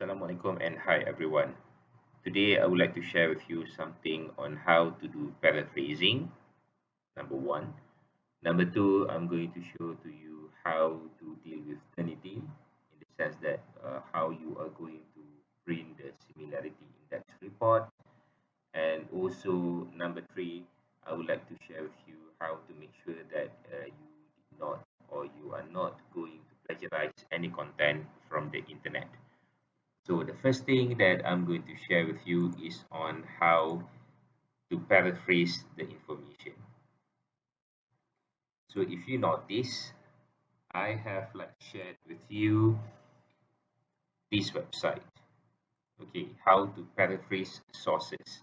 Assalamualaikum and hi everyone. Today I would like to share with you something on how to do paraphrasing. Number one. Number two, I'm going to show to you how to deal with Trinity in the sense that how you are going to bring the similarity index report. And also number three, I would like to share with you how to make sure that you did not or you are not going to plagiarize any content from the internet. So the first thing that I'm going to share with you is on how to paraphrase the information. So if you notice, I have shared with you this website. Okay, how to paraphrase sources.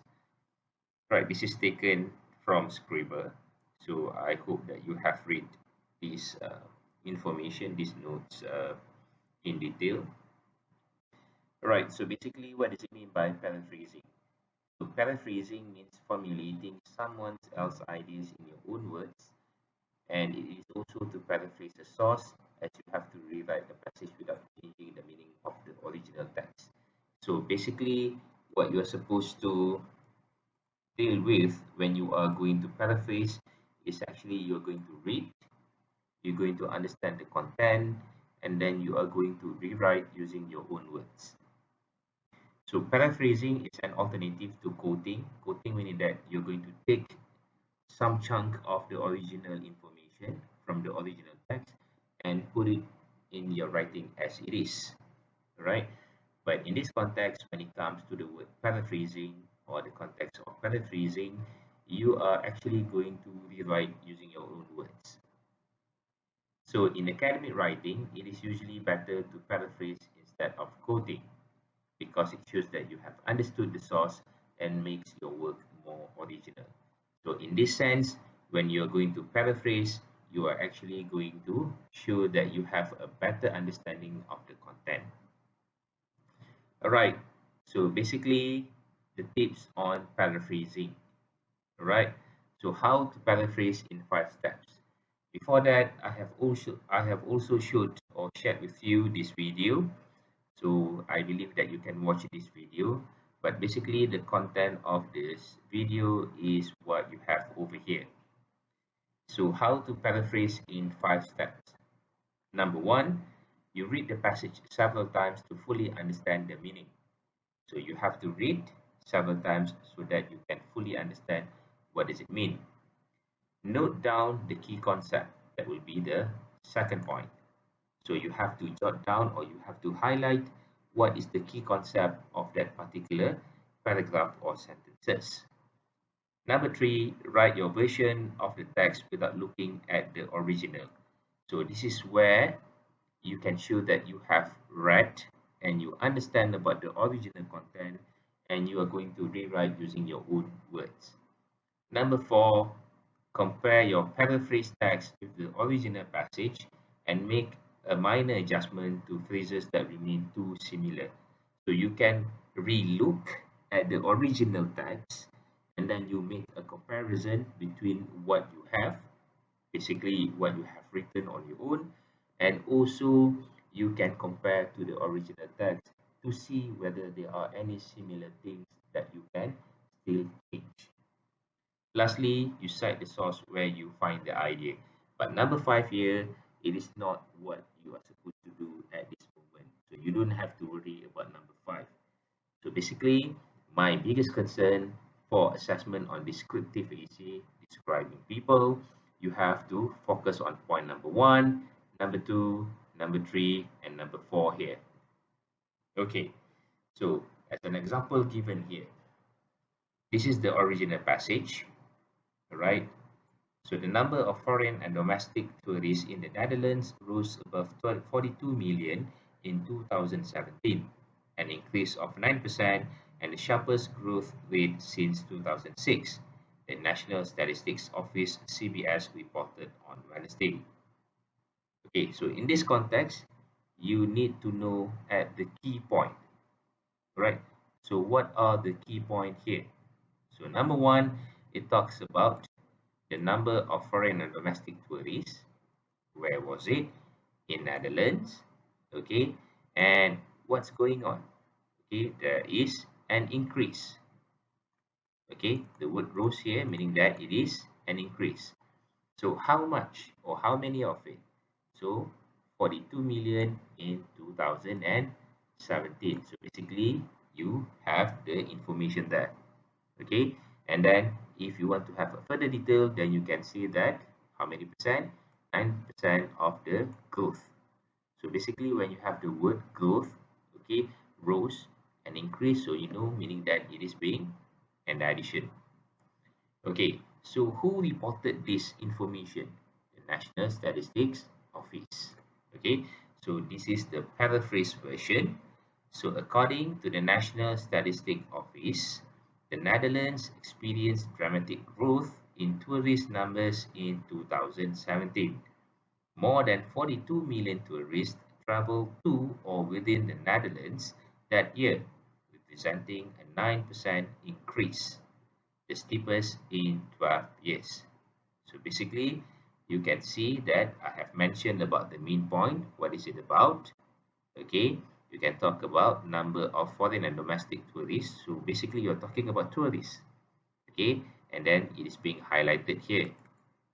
Right, this is taken from Scribble. So I hope that you have read this information, these notes in detail. Right, so basically what does it mean by paraphrasing? So paraphrasing means formulating someone else's ideas in your own words, and it is also to paraphrase the source, as you have to rewrite the passage without changing the meaning of the original text. So basically, what you are supposed to deal with when you are going to paraphrase is actually you're going to read, you're going to understand the content, and then you are going to rewrite using your own words. So paraphrasing is an alternative to quoting. Quoting meaning that you're going to take some chunk of the original information from the original text and put it in your writing as it is, right? But in this context, when it comes to the word paraphrasing or the context of paraphrasing, you are actually going to rewrite using your own words. So in academic writing, it is usually better to paraphrase instead of quoting because it shows that you have understood the source and makes your work more original. So in this sense, when you're going to paraphrase, you are actually going to show that you have a better understanding of the content. All right. So basically, the tips on paraphrasing. All right. So how to paraphrase in 5 steps. Before that, I have also showed or shared with you this video. So I believe that you can watch this video. But basically, the content of this video is what you have over here. So how to paraphrase in 5 steps. Number one, you read the passage several times to fully understand the meaning. So you have to read several times so that you can fully understand what does it mean. Note down the key concept. That will be the second point. So you have to jot down or you have to highlight what is the key concept of that particular paragraph or sentences. Number three, write your version of the text without looking at the original. So this is where you can show that you have read and you understand about the original content and you are going to rewrite using your own words. Number four, compare your paraphrase text with the original passage and make a minor adjustment to phrases that remain too similar. So you can re-look at the original text and then you make a comparison between what you have, basically what you have written on your own, and also you can compare to the original text to see whether there are any similar things that you can still change. Lastly, you cite the source where you find the idea. But number five here, it is not what you are supposed to do at this moment. So you don't have to worry about number five. So basically, my biggest concern for assessment on descriptive essay, describing people, you have to focus on point number one, number two, number three, and number four here. Okay, so as an example given here, this is the original passage, right? So the number of foreign and domestic tourists in the Netherlands rose above 42 million in 2017, an increase of 9% and the sharpest growth rate since 2006, the National Statistics Office CBS reported on Wednesday. Okay, so in this context, you need to know at the key point, right? So what are the key point here? So number one, it talks about the number of foreign and domestic tourists. Where was it? In Netherlands. Okay. And what's going on? Okay, there is an increase. Okay, the word rose here meaning that it is an increase. So how much or how many of it? So 42 million in 2017. So basically you have the information there. Okay, and then if you want to have a further detail, then you can see that how many percent? 9% of the growth. So basically when you have the word growth, okay, rose and increase, so you know meaning that it is being an addition. Okay, so who reported this information? The National Statistics Office. Okay, so this is the paraphrase version. So according to the National Statistics Office, the Netherlands experienced dramatic growth in tourist numbers in 2017. More than 42 million tourists traveled to or within the Netherlands that year, representing a 9% increase, the steepest in 12 years. So basically, you can see that I have mentioned about the mean point. What is it about? Okay, you can talk about number of foreign and domestic tourists. So basically, you're talking about tourists. Okay, and then it is being highlighted here.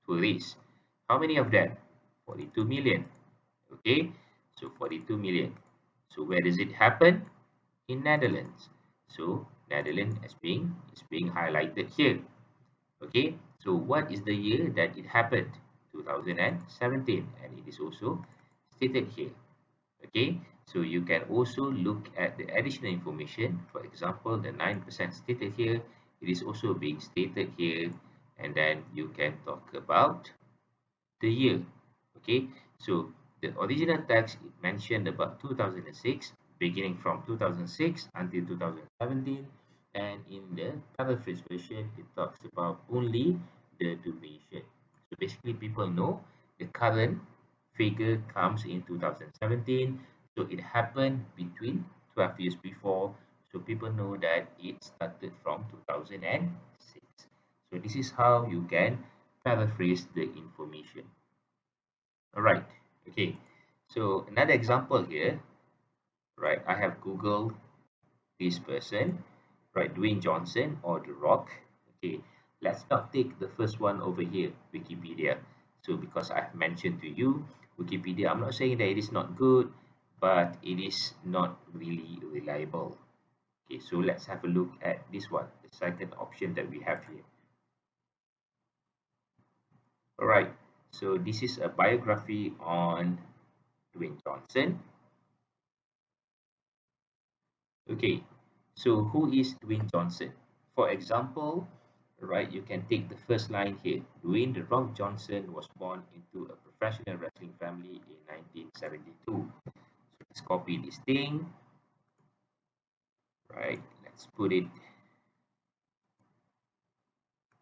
Tourists. How many of them? 42 million. Okay, so 42 million. So where does it happen? In Netherlands. So Netherlands is being highlighted here. Okay, so what is the year that it happened? 2017, and it is also stated here. Okay, so you can also look at the additional information. For example, the 9% stated here, it is also being stated here, and then you can talk about the year. Okay, so the original text it mentioned about 2006, beginning from 2006 until 2017, and in the paraphrase version it talks about only the duration. So basically people know the current figure comes in 2017, so it happened between 12 years before, so people know that it started from 2006. So this is how you can paraphrase the information. All right. Okay. So another example here, right? I have Googled this person, right? Dwayne Johnson or The Rock. Okay. Let's not take the first one over here, Wikipedia. So because I've mentioned to you, Wikipedia, I'm not saying that it is not good, but it is not really reliable. Okay. So let's have a look at this one, the second option that we have here. All right. So this is a biography on Dwayne Johnson. Okay, so who is Dwayne Johnson? For example, right, you can take the first line here. Dwayne "The Rock" Johnson was born into a professional wrestling family in 1972. So let's copy this thing, right? Let's put it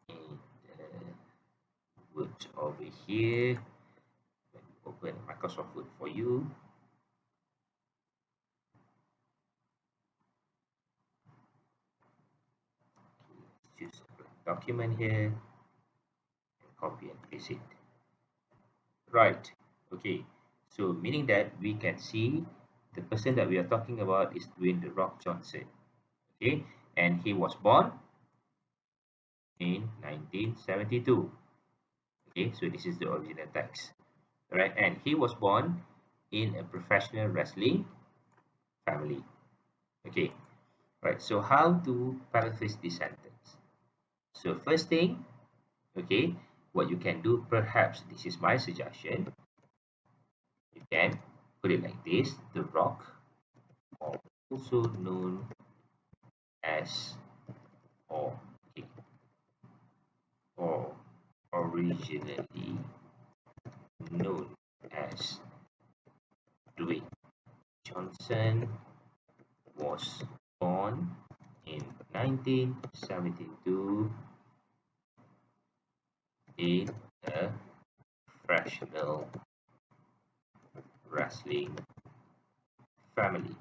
in the Word over here. Let me open Microsoft Word for you. Let's choose a blank document here and copy and paste it. Right. Okay. So meaning that we can see the person that we are talking about is Dwayne "The Rock" Johnson. Okay. And he was born in 1972. Okay. So this is the original text. Right. And he was born in a professional wrestling family. Okay. Right. So how to paraphrase this sentence? So first thing, okay, what you can do, perhaps this is my suggestion. You can put it like this: The Rock, also known as or okay, or originally known as Dwayne Johnson, was born in 1972 in a professional wrestling family.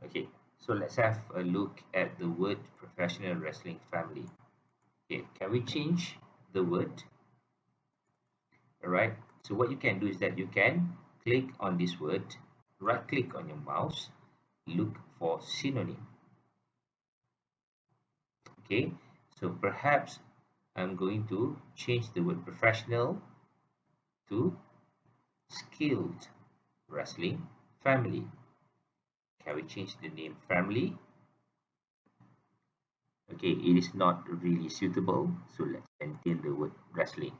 Okay, so let's have a look at the word professional wrestling family. Okay, can we change the word? All right, so what you can do is that you can click on this word, right click on your mouse, look for synonym. Okay, so perhaps I'm going to change the word professional to skilled wrestling family. Can we change the name family? Okay, it is not really suitable, so let's maintain the word wrestling.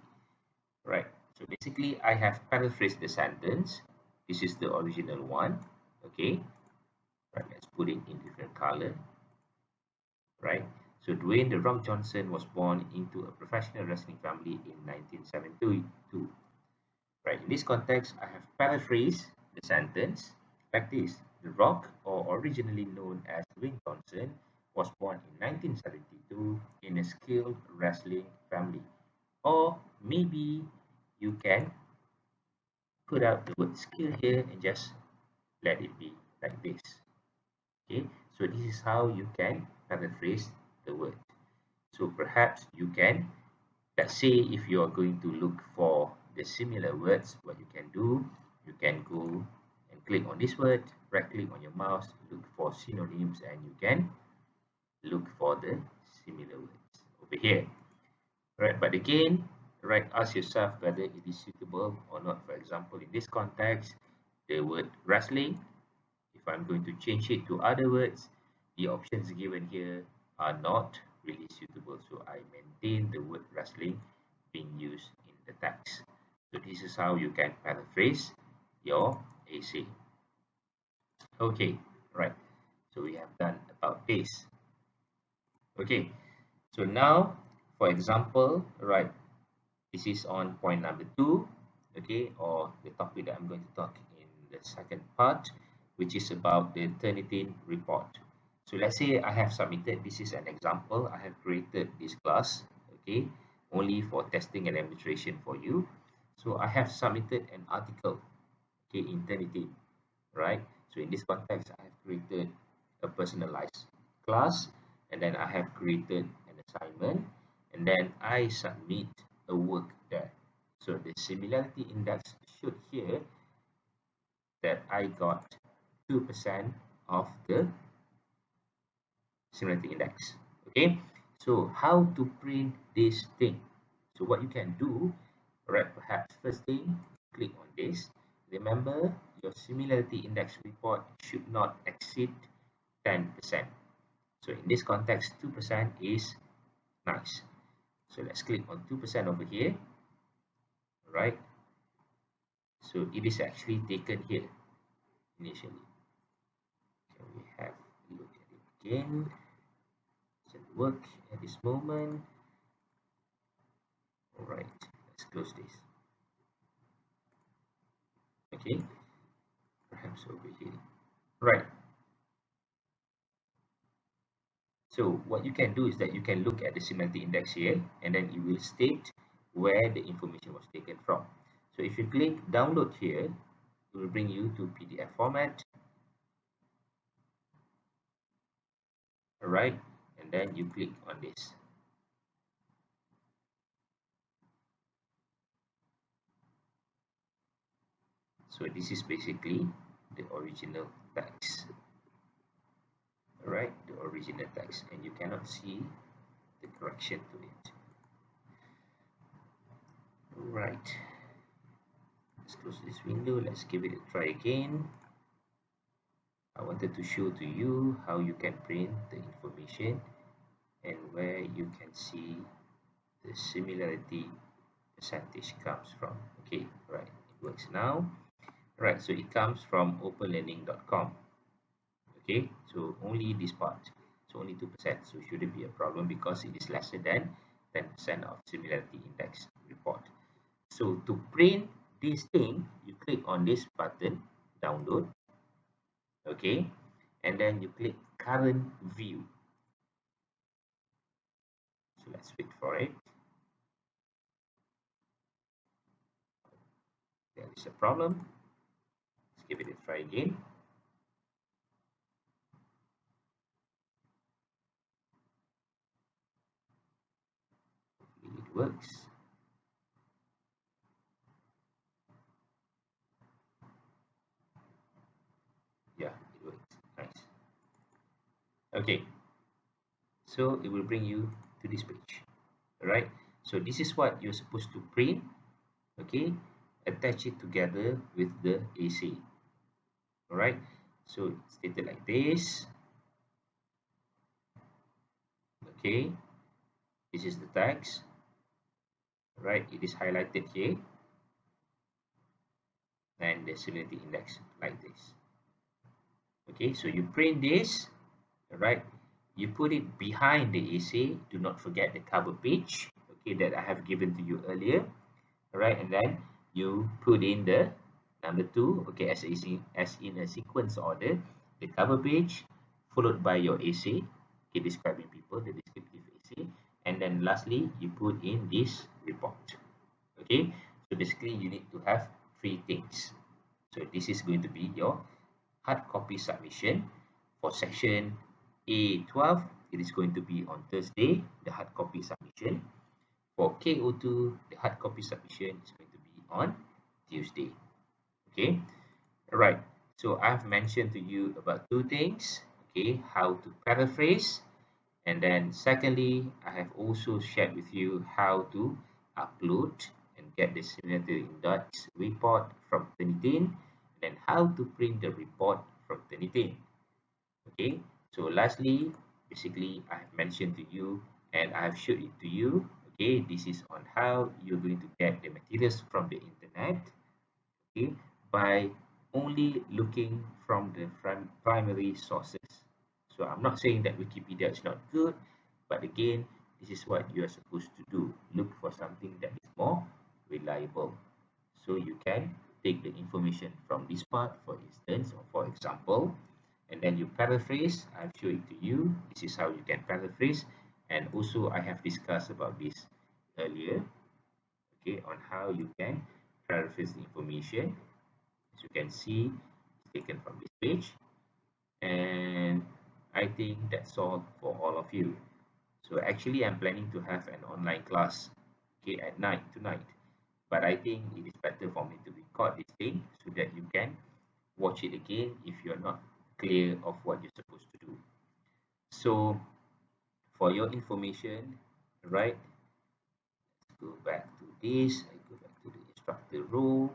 Right, so basically I have paraphrased the sentence. This is the original one. Okay, right, let's put it in different color. Right, so Dwayne The Rock Johnson was born into a professional wrestling family in 1972. Right, in this context, I have paraphrased the sentence like this. The Rock, or originally known as Dwayne Johnson, was born in 1972 in a skilled wrestling family. Or maybe you can put out the word skill here and just let it be like this. Okay, so this is how you can paraphrase the word. So perhaps you can, let's say if you are going to look for the similar words, what you can do, you can go and click on this word, right click on your mouse, look for synonyms, and you can look for the similar words over here. Right, but again, right, ask yourself whether it is suitable or not. For example, in this context, the word wrestling, if I'm going to change it to other words, the options given here are not really suitable. So I maintain the word wrestling being used in the text. So this is how you can paraphrase your essay. Okay, right. So we have done about this. Okay, so now, for example, right, this is on point number 2, okay, or the topic that I'm going to talk in the second part, which is about the Turnitin report. So let's say I have submitted, this is an example, I have created this class, okay, only for testing and demonstration for you. So I have submitted an article, okay, in Turnitin, right? So in this context, I have created a personalized class, and then I have created an assignment, and then I submit a work there. So the similarity index should here that I got 2% of the similarity index. Okay, so how to print this thing? So what you can do, right, perhaps first thing, click on this. Remember, your similarity index report should not exceed 10%. So in this context, 2% is nice. So let's click on 2% over here, right? So it is actually taken here initially. So we have a look at it again. Doesn't work at this moment. All right, let's close this. Okay, perhaps over here. Right. So what you can do is that you can look at the similarity index here, and then it will state where the information was taken from. So if you click download here, it will bring you to PDF format. All right, and then you click on this. So this is basically the original text. All right, the original text, and you cannot see the correction to it. All right, let's close this window. Let's give it a try again. I wanted to show to you how you can print the information and where you can see the similarity percentage comes from. Okay, right, it works now. Right, so it comes from openlearning.com. Okay, so only this part, so only 2%, so shouldn't be a problem because it is lesser than 10% of similarity index report. So to print this thing, you click on this button, download, okay, and then you click current view. So let's wait for it. There is a problem. Let's give it a try again. Hopefully it works. Yeah, it works. Nice. Okay, so it will bring you to this page. All right, so this is what you're supposed to print. Okay, attach it together with the essay. All right, so it's stated like this. Okay, this is the text. Right, it is highlighted here, and the similarity index like this. Okay, so you print this. All right, you put it behind the essay. Do not forget the cover page, okay, that I have given to you earlier. All right, and then you put in the number 2, okay, as in a sequence order, the cover page followed by your essay, okay, describing people, the descriptive essay, and then lastly you put in this report. Okay, so basically you need to have 3 things. So this is going to be your hard copy submission for section A12. It is going to be on Thursday, the hard copy submission. For KO2, the hard copy submission is going to be on Tuesday. Okay, all right. So I've mentioned to you about 2 things. Okay, how to paraphrase, and then secondly, I have also shared with you how to upload and get the similarity index report from Turnitin, and then how to print the report from Turnitin. Okay, so lastly, basically I have mentioned to you and I have showed it to you. Okay, this is on how you're going to get the materials from the internet. Okay, by only looking from the primary sources. So I'm not saying that Wikipedia is not good, but again, this is what you are supposed to do. Look for something that is more reliable. So you can take the information from this part, for instance, or for example, and then you paraphrase. I've shown it to you. This is how you can paraphrase. And also I have discussed about this earlier, okay, on how you can paraphrase the information. As you can see, it's taken from this page. And I think that's all for all of you. So actually, I'm planning to have an online class, okay, at night tonight. But I think it is better for me to record this thing so that you can watch it again if you're not clear of what you're supposed to do. So for your information, right, let's go back to this. I go back to the instructor role.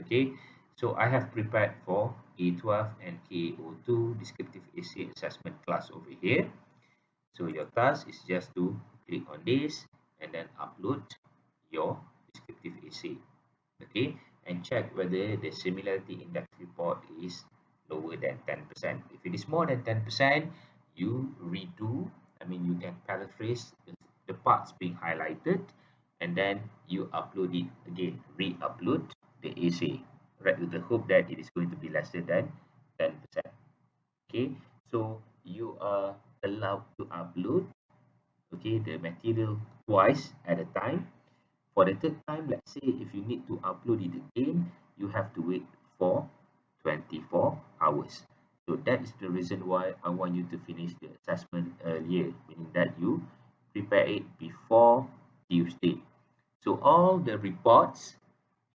Okay, so I have prepared for A12 and KO2 descriptive essay assessment class over here. So your task is just to click on this and then upload your descriptive essay. Okay, and check whether the similarity index report is lower than 10%. If it is more than 10%, you redo, you can paraphrase the parts being highlighted, and then you upload it again, re-upload the essay, right, with the hope that it is going to be lesser than 10%. Okay, so you are allowed to upload, okay, the material twice at a time. For the third time, let's say if you need to upload it again, you have to wait for 24 hours. So that is the reason why I want you to finish the assessment earlier, meaning that you prepare it before Tuesday. So all the reports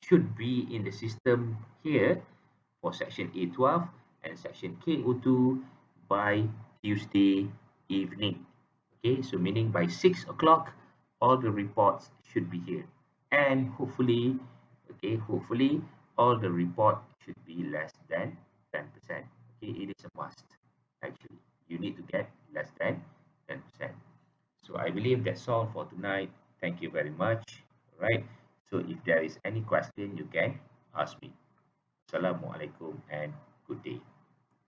should be in the system here for section A12 and section KO2 by Tuesday evening. Okay, so meaning by 6 o'clock, all the reports should be here. And hopefully, okay, hopefully all the report should be less than 10%. Okay, it is a must, actually. You need to get less than 10%. So I believe that's all for tonight. Thank you very much. All right. So if there is any question, you can ask me. Assalamualaikum and good day.